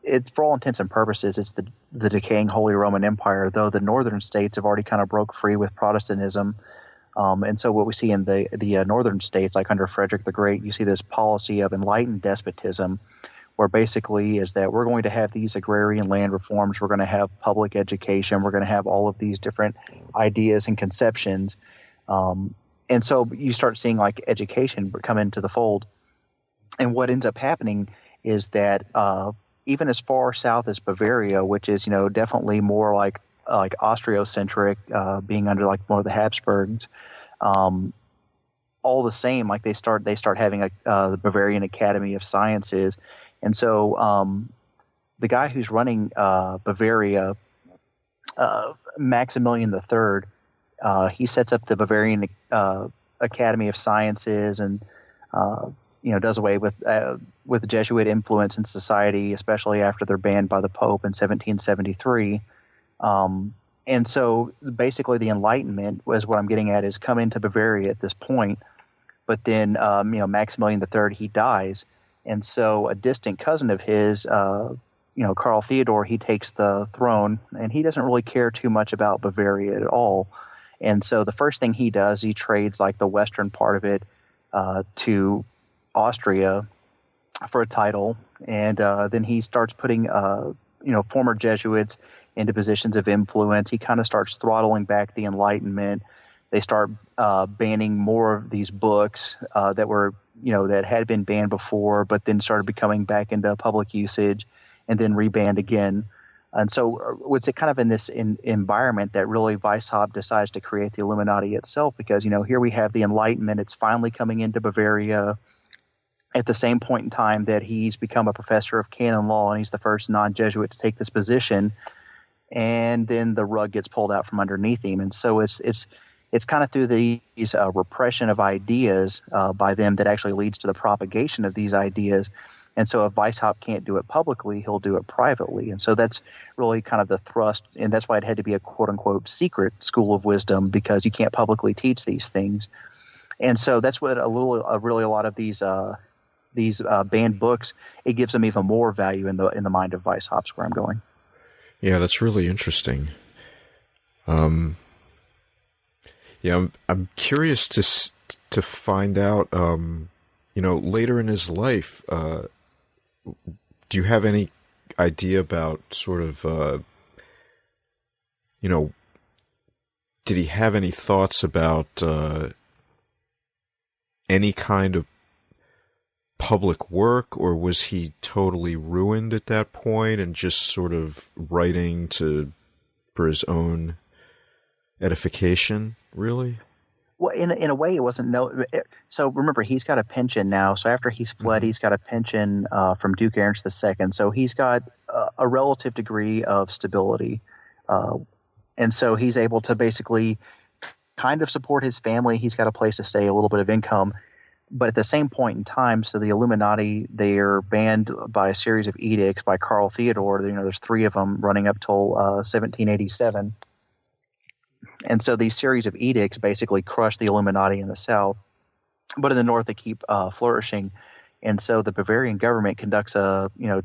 It's for all intents and purposes, it's the decaying Holy Roman Empire, though the northern states have already kind of broke free with Protestantism. And so what we see in the northern states, like under Frederick the Great, you see this policy of enlightened despotism, where basically is that we're going to have these agrarian land reforms, we're going to have public education, we're going to have all of these different ideas and conceptions. And so you start seeing like education come into the fold. And what ends up happening is that even as far south as Bavaria, which is, definitely more like Austro-centric, being under like more of the Habsburgs, all the same, like they start having the Bavarian Academy of Sciences. And so the guy who's running Bavaria, Maximilian III, he sets up the Bavarian Academy of Sciences and does away with the Jesuit influence in society, especially after they're banned by the Pope in 1773. And so basically the Enlightenment was what I'm getting at is come into Bavaria at this point, but then Maximilian III, he dies, and so a distant cousin of his, Karl Theodor, he takes the throne, and he doesn't really care too much about Bavaria at all. And so the first thing he does, he trades like the western part of it to Austria for a title, and then he starts putting former Jesuits into positions of influence. He kind of starts throttling back the Enlightenment. They start banning more of these books that were that had been banned before, but then started becoming back into public usage, and then rebanned again. And so it's kind of in this environment that really Weishaupt decides to create the Illuminati itself, because here we have the Enlightenment. It's finally coming into Bavaria at the same point in time that he's become a professor of canon law, and he's the first non-Jesuit to take this position. And then the rug gets pulled out from underneath him. And so it's kind of through these repression of ideas by them that actually leads to the propagation of these ideas. And so if Weishaupt can't do it publicly, he'll do it privately. And so that's really kind of the thrust, and that's why it had to be a quote-unquote secret school of wisdom, because you can't publicly teach these things. And so that's what really a lot of these banned books, it gives them even more value in the mind of Weishaupt, where I'm going. Yeah, that's really interesting. I'm curious to find out. Later in his life, do you have any idea about sort of, did he have any thoughts about any kind of public work, or was he totally ruined at that point and just sort of writing for his own edification, really? Well, in a way, it wasn't so remember, he's got a pension now. So after he's fled, he's got a pension from Duke Ernst II. So he's got a relative degree of stability. And so he's able to basically kind of support his family. He's got a place to stay, a little bit of income. But at the same point in time, so the Illuminati, they are banned by a series of edicts by Karl Theodor. There's 3 of them running up till 1787. And so these series of edicts basically crush the Illuminati in the South, but in the North they keep flourishing. And so the Bavarian government conducts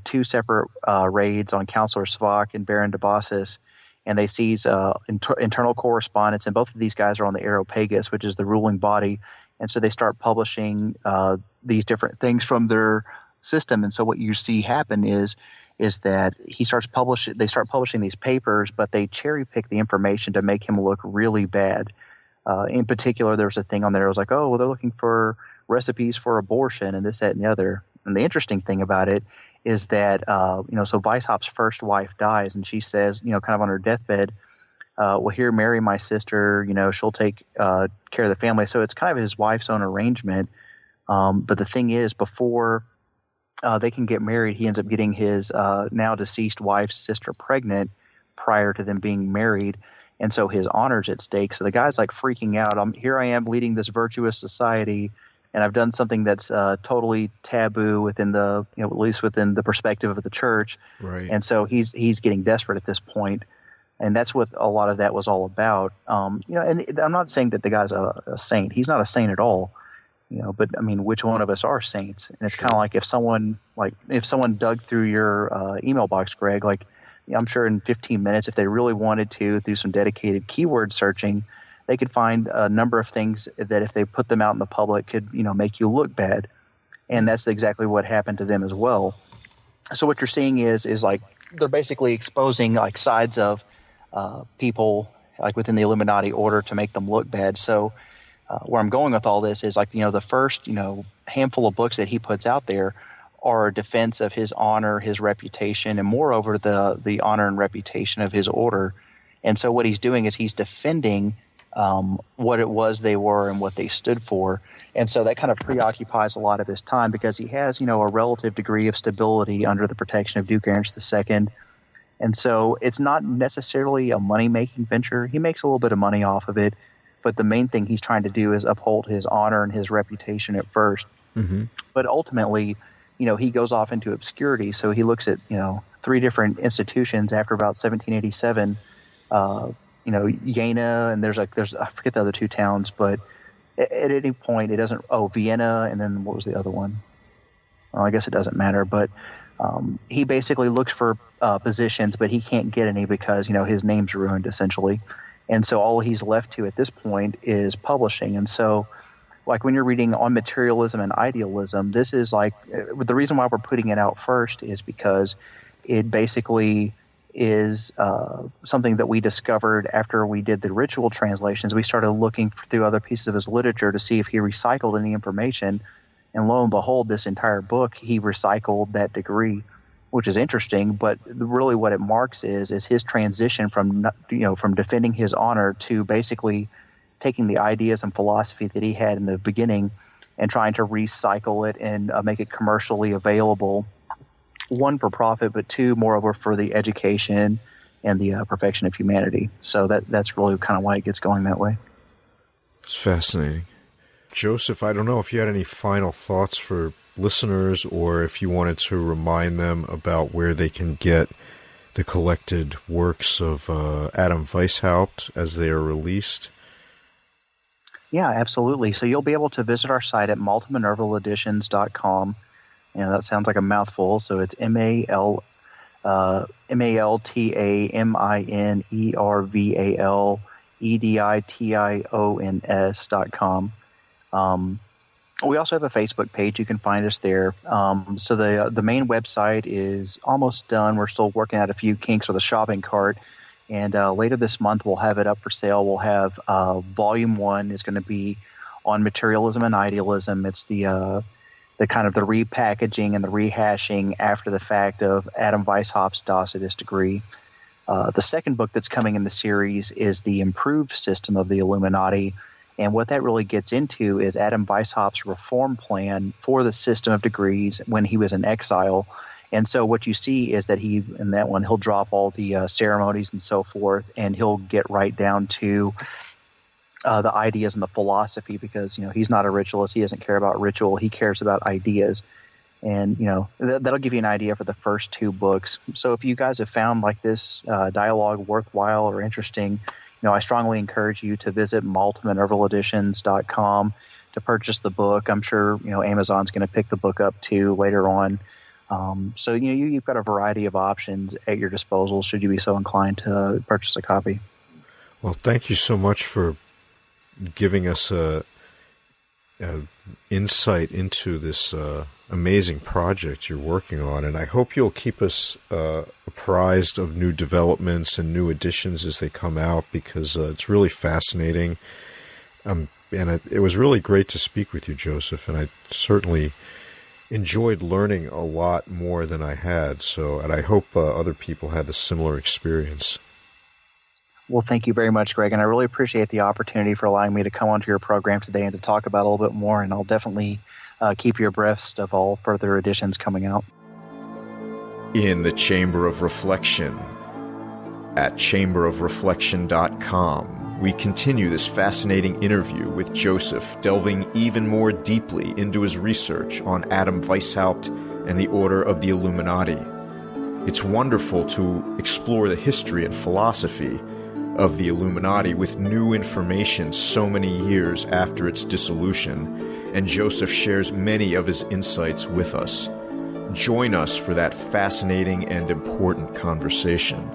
two separate raids on Councillor Svak and Baron de Bossis, and they seize internal correspondence. And both of these guys are on the Areopagus, which is the ruling body. And so they start publishing these different things from their system. And so what you see happen is that they start publishing these papers, but they cherry pick the information to make him look really bad. In particular, there was a thing on there. It was like, oh, well, they're looking for recipes for abortion and this, that, and the other. And the interesting thing about it is that, so Weishaupt's first wife dies, and she says, kind of on her deathbed, well, here, marry my sister, she'll take care of the family. So it's kind of his wife's own arrangement. But the thing is, before they can get married, he ends up getting his now deceased wife's sister pregnant prior to them being married. And so his honor's at stake. So the guy's like freaking out. Here I am leading this virtuous society, and I've done something that's totally taboo within the, at least within the perspective of the church. Right. And so he's getting desperate at this point. And that's what a lot of that was all about. And I'm not saying that the guy's a saint. He's not a saint at all. But I mean, which one of us are saints? And it's kind of like if someone dug through your email box, Greg, like, I'm sure in 15 minutes, if they really wanted to, through some dedicated keyword searching, they could find a number of things that if they put them out in the public could, make you look bad. And that's exactly what happened to them as well. So what you're seeing is like they're basically exposing like sides of people like within the Illuminati order to make them look bad. So where I'm going with all this is like, the first, handful of books that he puts out there are a defense of his honor, his reputation, and moreover, the honor and reputation of his order. And so what he's doing is he's defending what it was they were and what they stood for. And so that kind of preoccupies a lot of his time because he has, a relative degree of stability under the protection of Duke Ernst II. And so it's not necessarily a money-making venture. He makes a little bit of money off of it, but the main thing he's trying to do is uphold his honor and his reputation at first. Mm-hmm. But ultimately, he goes off into obscurity. So he looks at, 3 different institutions after about 1787, Jena, and there's I forget the other 2 towns, but at any point it doesn't, Vienna, and then what was the other one? Well, I guess it doesn't matter, but he basically looks for positions, but he can't get any because, his name's ruined essentially. And so all he's left to at this point is publishing. And so like when you're reading on Materialism and Idealism, this is like the reason why we're putting it out first is because it basically is something that we discovered after we did the ritual translations. We started looking through other pieces of his literature to see if he recycled any information. And lo and behold, this entire book, he recycled that degree, which is interesting. But really what it marks is his transition from defending his honor to basically taking the ideas and philosophy that he had in the beginning and trying to recycle it and make it commercially available, 1, for profit, but 2, moreover, for the education and the perfection of humanity. So that's really kind of why it gets going that way. It's fascinating. Joseph, I don't know if you had any final thoughts for listeners or if you wanted to remind them about where they can get the collected works of Adam Weishaupt as they are released. Yeah, absolutely. So you'll be able to visit our site at maltaminervaleditions.com. That sounds like a mouthful. So it's maltaminervaleditions.com. We also have a Facebook page. You can find us there. So the main website is almost done. We're still working out a few kinks with the shopping cart. And later this month, we'll have it up for sale. We'll have Volume 1 is going to be on Materialism and Idealism. It's the kind of the repackaging and the rehashing after the fact of Adam Weishaupt's Docetist degree. The second book that's coming in the series is the improved system of the Illuminati. And what that really gets into is Adam Weishaupt's reform plan for the system of degrees when he was in exile. And so what you see is that in that one, he'll drop all the ceremonies and so forth, and he'll get right down to the ideas and the philosophy because, he's not a ritualist. He doesn't care about ritual. He cares about ideas. And, that'll give you an idea for the first 2 books. So if you guys have found like this dialogue worthwhile or interesting, I strongly encourage you to visit maltminervaleditions.com to purchase the book. I'm sure, Amazon's going to pick the book up too later on. So, you've got a variety of options at your disposal should you be so inclined to purchase a copy. Well, thank you so much for giving us a insight into this amazing project you're working on, and I hope you'll keep us apprised of new developments and new additions as they come out, because it's really fascinating. And it was really great to speak with you, Joseph, and I certainly enjoyed learning a lot more than I had. And I hope other people had a similar experience. Well, thank you very much, Greg, and I really appreciate the opportunity for allowing me to come onto your program today and to talk about a little bit more, and I'll definitely keep you abreast of all further editions coming out. In the Chamber of Reflection at chamberofreflection.com, we continue this fascinating interview with Joseph, delving even more deeply into his research on Adam Weishaupt and the Order of the Illuminati. It's wonderful to explore the history and philosophy of the Illuminati with new information so many years after its dissolution, and Joseph shares many of his insights with us. Join us for that fascinating and important conversation.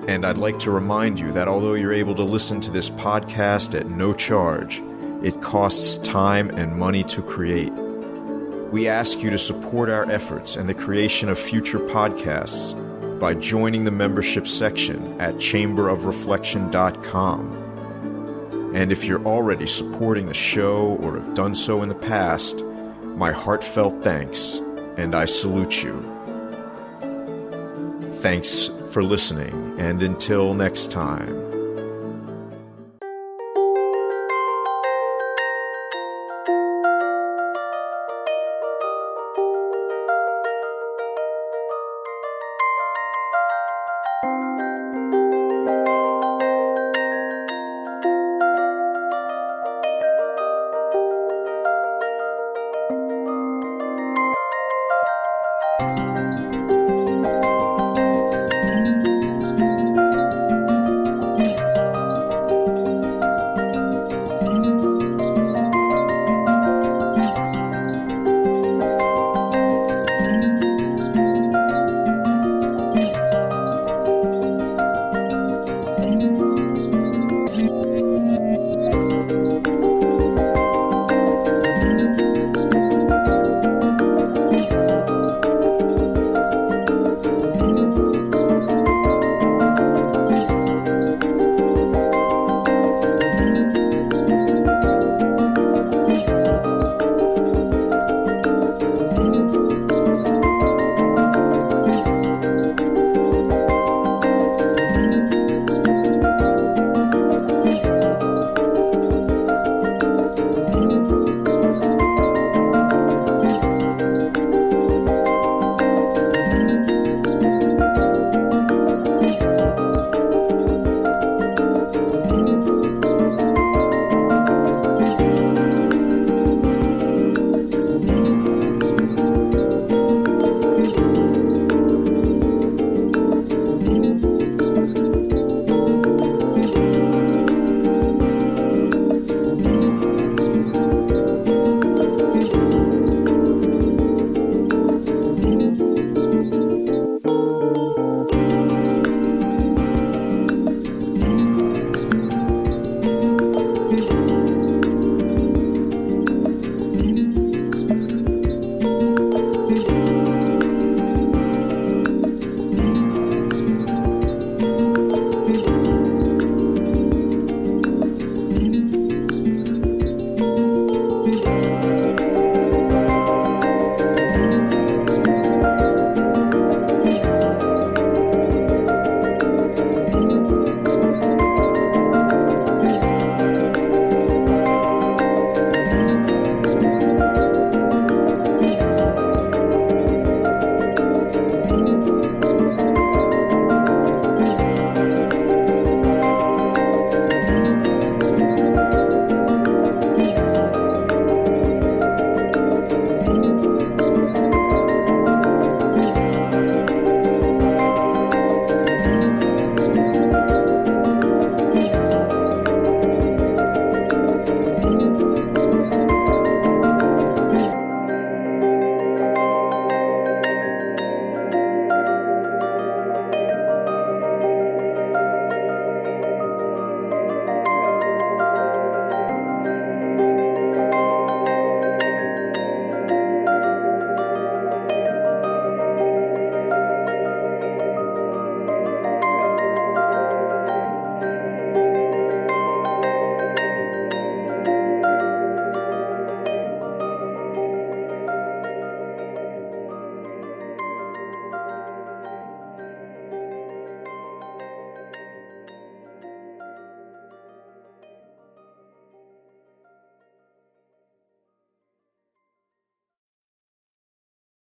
And I'd like to remind you that although you're able to listen to this podcast at no charge, it costs time and money to create. We ask you to support our efforts and the creation of future podcasts by joining the membership section at chamberofreflection.com. And if you're already supporting the show or have done so in the past, my heartfelt thanks, and I salute you. Thanks for listening, and until next time.